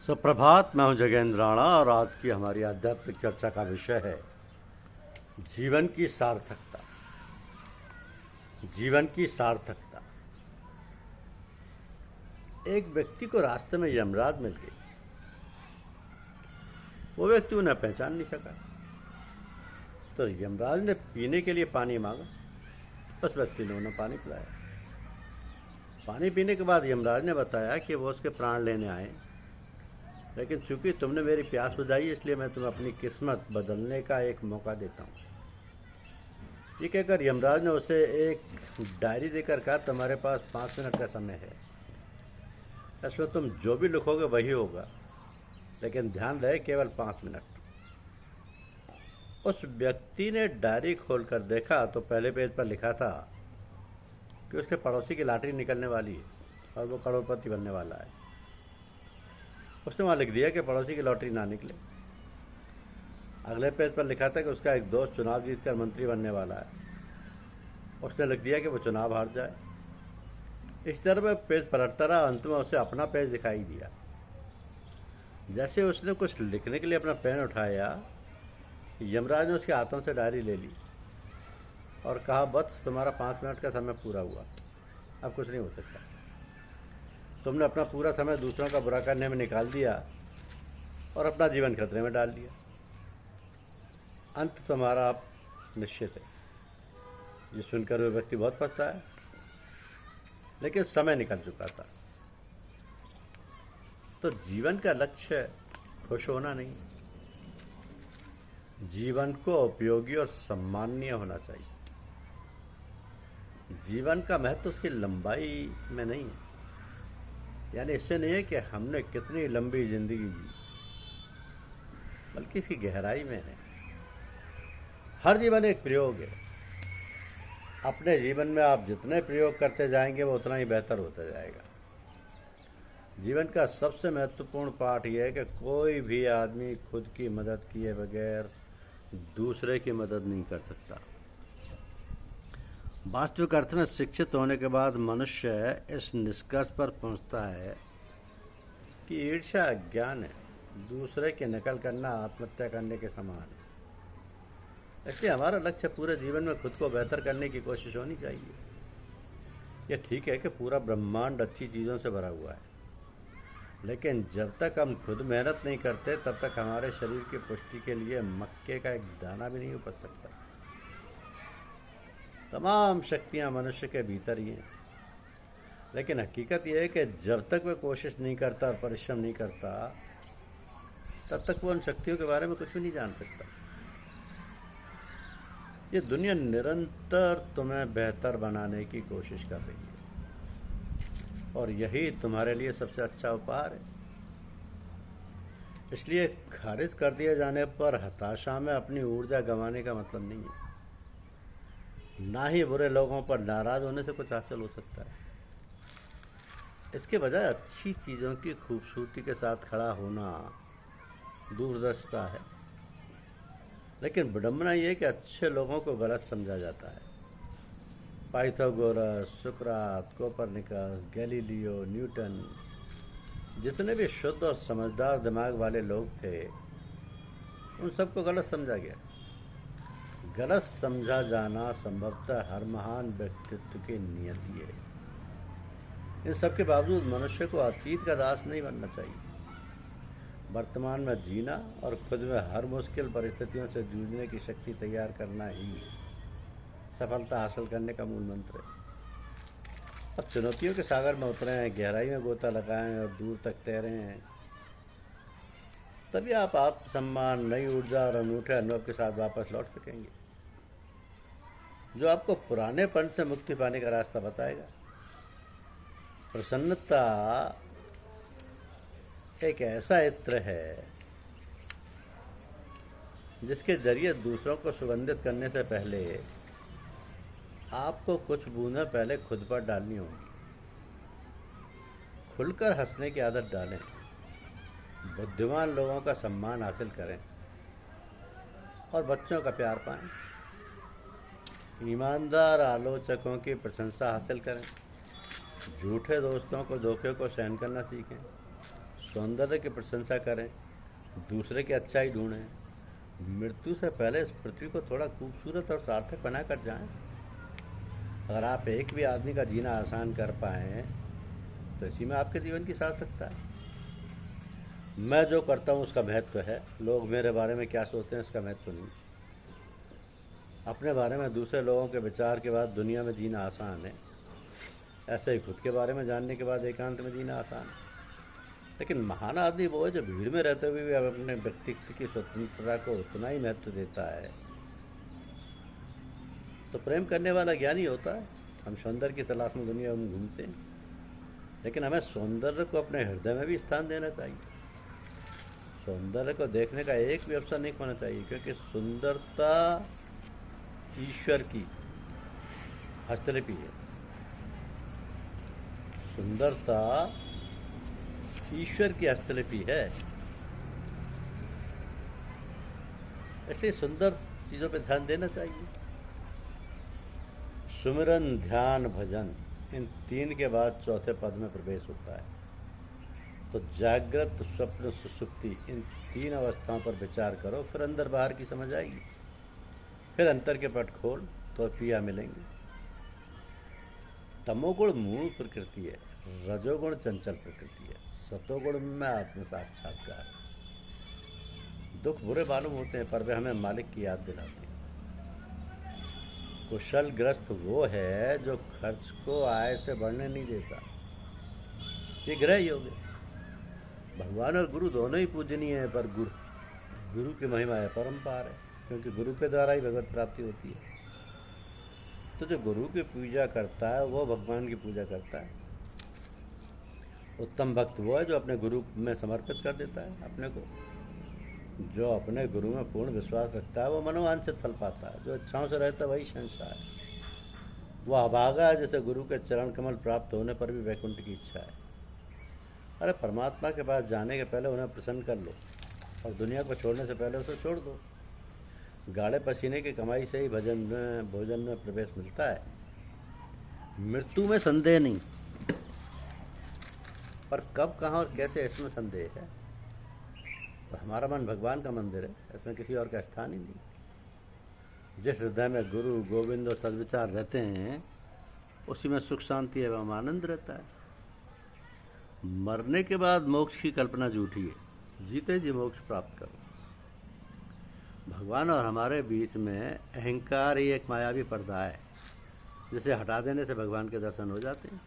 सुप्रभात। मैं हूं जगेंद्र राणा और आज की हमारी आध्यात्मिक चर्चा का विषय है जीवन की सार्थकता। जीवन की सार्थकता। एक व्यक्ति को रास्ते में यमराज मिल गई। वो व्यक्ति उन्हें पहचान नहीं सका, तो यमराज ने पीने के लिए पानी मांगा। उस व्यक्ति ने उन्हें पानी पिलाया। पानी पीने के बाद यमराज ने बताया कि वो उसके प्राण लेने आए, लेकिन चूंकि तुमने मेरी प्यास बुझाई इसलिए मैं तुम्हें अपनी किस्मत बदलने का एक मौका देता हूँ। ये कहकर यमराज ने उसे एक डायरी देकर कहा, तुम्हारे पास 5 मिनट का समय है। इसमें तुम जो भी लिखोगे वही होगा, लेकिन ध्यान रहे केवल 5 मिनट। उस व्यक्ति ने डायरी खोलकर देखा तो पहले पेज पर लिखा था कि उसके पड़ोसी की लॉटरी निकलने वाली है और वो करोड़पति बनने वाला है। उसने वहाँ लिख दिया कि पड़ोसी की लॉटरी ना निकले। अगले पेज पर लिखा था कि उसका एक दोस्त चुनाव जीतकर मंत्री बनने वाला है। उसने लिख दिया कि वो चुनाव हार जाए। इस तरह में पेज पलटता रहा। अंत में उसे अपना पेज दिखाई दिया। जैसे उसने कुछ लिखने के लिए अपना पेन उठाया, यमराज ने उसके हाथों से डायरी ले ली और कहा, बस तुम्हारा 5 मिनट का समय पूरा हुआ, अब कुछ नहीं हो सकता। तुमने अपना पूरा समय दूसरों का बुरा करने में निकाल दिया और अपना जीवन खतरे में डाल दिया। अंत तुम्हारा अब निश्चित है। ये सुनकर वो व्यक्ति बहुत पछता है, लेकिन समय निकल चुका था। तो जीवन का लक्ष्य खुश होना नहीं, जीवन को उपयोगी और सम्माननीय होना चाहिए। जीवन का महत्व उसकी लंबाई में नहीं है, यानी इससे नहीं है कि हमने कितनी लंबी जिंदगी जी, बल्कि इसकी गहराई में है। हर जीवन एक प्रयोग है। अपने जीवन में आप जितने प्रयोग करते जाएंगे वो उतना ही बेहतर होता जाएगा। जीवन का सबसे महत्वपूर्ण पाठ यह है कि कोई भी आदमी खुद की मदद किए बगैर दूसरे की मदद नहीं कर सकता। वास्तविक अर्थ में शिक्षित होने के बाद मनुष्य इस निष्कर्ष पर पहुंचता है कि ईर्ष्या अज्ञान है, दूसरे की नकल करना आत्महत्या करने के समान है। इसलिए हमारा लक्ष्य पूरे जीवन में खुद को बेहतर करने की कोशिश होनी चाहिए। यह ठीक है कि पूरा ब्रह्मांड अच्छी चीज़ों से भरा हुआ है, लेकिन जब तक हम खुद मेहनत नहीं करते तब तक हमारे शरीर की पुष्टि के लिए मक्के का एक दाना भी नहीं उपज सकता। तमाम शक्तियां मनुष्य के भीतर ही हैं, लेकिन हकीकत यह है कि जब तक वह कोशिश नहीं करता और परिश्रम नहीं करता तब तक वो उन शक्तियों के बारे में कुछ भी नहीं जान सकता। ये दुनिया निरंतर तुम्हें बेहतर बनाने की कोशिश कर रही है और यही तुम्हारे लिए सबसे अच्छा उपहार है। इसलिए खारिज कर दिए जाने पर हताशा में अपनी ऊर्जा गंवाने का मतलब नहीं है। ना ही बुरे लोगों पर नाराज होने से कुछ हासिल हो सकता है। इसके बजाय अच्छी चीज़ों की खूबसूरती के साथ खड़ा होना दूरदर्शिता है। लेकिन विडंबना यह है कि अच्छे लोगों को गलत समझा जाता है। पाइथागोरस, सुकरात, कोपरनिकस, गैलीलियो, न्यूटन, जितने भी शुद्ध और समझदार दिमाग वाले लोग थे, उन सबको गलत समझा गया। गलत समझा जाना संभवतः हर महान व्यक्तित्व की नियति है। इन सब के बावजूद मनुष्य को अतीत का दास नहीं बनना चाहिए। वर्तमान में जीना और खुद में हर मुश्किल परिस्थितियों से जूझने की शक्ति तैयार करना ही सफलता हासिल करने का मूल मंत्र है। अब चुनौतियों के सागर में उतरे हैं, गहराई में गोता लगाएं और दूर तक तैरें हैं, तभी आप आत्मसम्मान, नई ऊर्जा और अनूठे अनुभव के साथ वापस लौट सकेंगे, जो आपको पुरानेपन से मुक्ति पाने का रास्ता बताएगा। प्रसन्नता एक ऐसा इत्र है जिसके जरिए दूसरों को सुगंधित करने से पहले आपको कुछ बूंदें पहले खुद पर डालनी होंगी। खुलकर हंसने की आदत डालें, बुद्धिमान लोगों का सम्मान हासिल करें और बच्चों का प्यार पाएं। ईमानदार आलोचकों की प्रशंसा हासिल करें, झूठे दोस्तों को धोखे को सहन करना सीखें, सौंदर्य की प्रशंसा करें, दूसरे की अच्छाई ढूंढें, मृत्यु से पहले इस पृथ्वी को थोड़ा खूबसूरत और सार्थक बना कर जाएं। अगर आप एक भी आदमी का जीना आसान कर पाएँ तो इसी में आपके जीवन की सार्थकता है। मैं जो करता हूँ उसका महत्व है, लोग मेरे बारे में क्या सोचते हैं इसका महत्व नहीं। अपने बारे में दूसरे लोगों के विचार के बाद दुनिया में जीना आसान है, ऐसे ही खुद के बारे में जानने के बाद एकांत में जीना आसान है। लेकिन महान आदमी वो है जो भीड़ में रहते हुए भी अपने व्यक्तित्व की स्वतंत्रता को उतना ही महत्व देता है। तो प्रेम करने वाला ज्ञानी होता है। हम सौंदर्य की तलाश में दुनिया में घूमते हैं, लेकिन हमें सौंदर्य को अपने हृदय में भी स्थान देना चाहिए। सौंदर्य को देखने का एक भी अवसर नहीं खोना चाहिए, क्योंकि सुंदरता ईश्वर की हस्तलिपि है। सुंदरता ईश्वर की हस्तलिपि है, इसलिए सुंदर चीज़ों पे ध्यान देना चाहिए। सुमिरन, ध्यान, भजन, इन तीन के बाद चौथे पद में प्रवेश होता है। तो जागृत, स्वप्न, सुसुप्ति, इन तीन अवस्थाओं पर विचार करो, फिर अंदर बाहर की समझ आएगी। फिर अंतर के पट खोल तो पिया मिलेंगे। तमोगुण मूल प्रकृति है, रजोगुण चंचल प्रकृति है, सतोगुण में आत्म साक्षात्कार है। दुख बुरे मालूम होते हैं पर वे हमें मालिक की याद दिलाते हैं। कुशल ग्रस्त वो है जो खर्च को आय से बढ़ने नहीं देता। ये ग्रह योग है। भगवान और गुरु दोनों ही पूजनीय है, पर गुरु की महिमा है परम्पार है, क्योंकि गुरु के द्वारा ही भगवत प्राप्ति होती है। तो जो गुरु की पूजा करता है वो भगवान की पूजा करता है। उत्तम भक्त वो है जो अपने गुरु में समर्पित कर देता है अपने को। जो अपने गुरु में पूर्ण विश्वास रखता है वो मनोवांछित फल पाता है। जो इच्छाओं से रहता है वही संसार है। वो अभागा है जैसे गुरु के चरण कमल प्राप्त होने पर भी वैकुंठ की इच्छा है। अरे परमात्मा के पास जाने के पहले उन्हें प्रसन्न कर लो, और दुनिया को छोड़ने से पहले उसे छोड़ दो। गाढ़े पसीने की कमाई से ही भोजन में प्रवेश मिलता है। मृत्यु में संदेह नहीं, पर कब, कहाँ और कैसे, इसमें संदेह है। तो हमारा मन भगवान का मंदिर है, इसमें किसी और का स्थान ही नहीं। जिस हृदय में गुरु गोविंद और सद्विचार रहते हैं उसी में सुख शांति एवं आनंद रहता है। मरने के बाद मोक्ष की कल्पना झूठी है, जीते जी मोक्ष प्राप्त करो। भगवान और हमारे बीच में अहंकार ही एक मायावी पर्दा है, जिसे हटा देने से भगवान के दर्शन हो जाते हैं।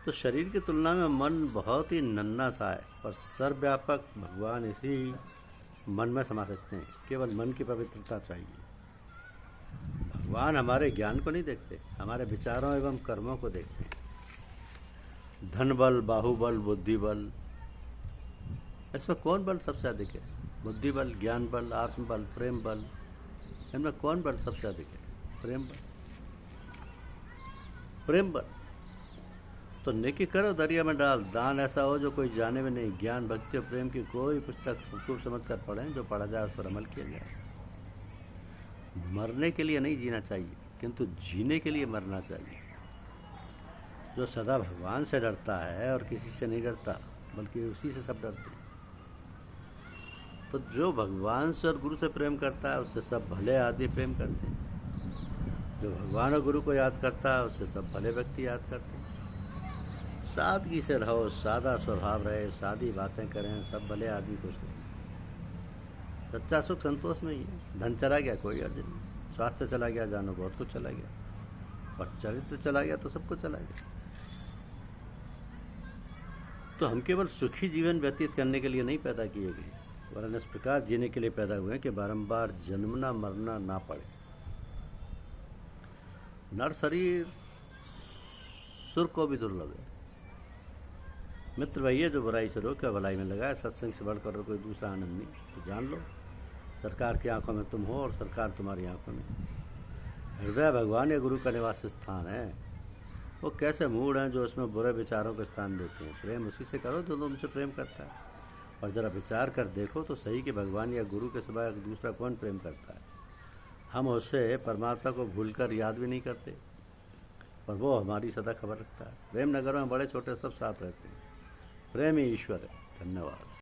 तो शरीर की तुलना में मन बहुत ही नन्हा सा है, पर सर्वव्यापक भगवान इसी मन में समा सकते हैं। केवल मन की पवित्रता चाहिए। भगवान हमारे ज्ञान को नहीं देखते, हमारे विचारों एवं कर्मों को देखते हैं। धन बल, बाहुबल, बुद्धि बल, इसमें कौन बल सबसे अधिक है? बुद्धि बल, ज्ञान बल, आत्म बल, प्रेम बल, इनमें कौन बल सबसे अधिक है? प्रेम बल। प्रेम बल। तो नेकी करो, दरिया में डाल, दान ऐसा हो जो कोई जाने में नहीं। ज्ञान, भक्ति और प्रेम की कोई पुस्तक खूब समझ कर पढ़ें, जो पढ़ा जाए उस पर अमल किया जाए। मरने के लिए नहीं जीना चाहिए, किंतु जीने के लिए मरना चाहिए। जो सदा भगवान से डरता है और किसी से नहीं डरता, बल्कि उसी से सब डरते हैं। तो जो भगवान से और गुरु से प्रेम करता है उससे सब भले आदमी प्रेम करते हैं। जो भगवान और गुरु को याद करता है उससे सब भले व्यक्ति याद करते हैं। सादगी से रहो, सादा स्वभाव रहे, सादी बातें करें, सब भले आदमी खुश रहें। सच्चा सुख संतोष में ही है। धन चला गया कोई अर्ज नहीं, स्वास्थ्य चला गया जानो बहुत कुछ चला गया, और चरित्र चला गया तो सब कुछ चला गया। तो हम केवल सुखी जीवन व्यतीत करने के लिए नहीं पैदा किए गए, वरन इस प्रकार जीने के लिए पैदा हुए हैं कि बारंबार जन्मना मरना ना पड़े। नर शरीर सुर को भी दुर्लभ है। मित्र वही है जो बुराई से रोके और भलाई में लगाए। सत्संग से बढ़कर कोई दूसरा आनंद नहीं। तो जान लो, सरकार की आंखों में तुम हो और सरकार तुम्हारी आंखों में। हृदय भगवान या गुरु का निवास स्थान है। वो कैसे मूड हैं जो उसमें बुरे विचारों को स्थान देते हैं। प्रेम उसी से करो जो तुमसे प्रेम करता है। और ज़रा विचार कर देखो तो सही कि भगवान या गुरु के सिवाय दूसरा कौन प्रेम करता है। हम उससे परमात्मा को भूलकर याद भी नहीं करते, पर वो हमारी सदा खबर रखता है। प्रेम नगर में बड़े छोटे सब साथ रहते हैं। प्रेमी ईश्वर है। धन्यवाद।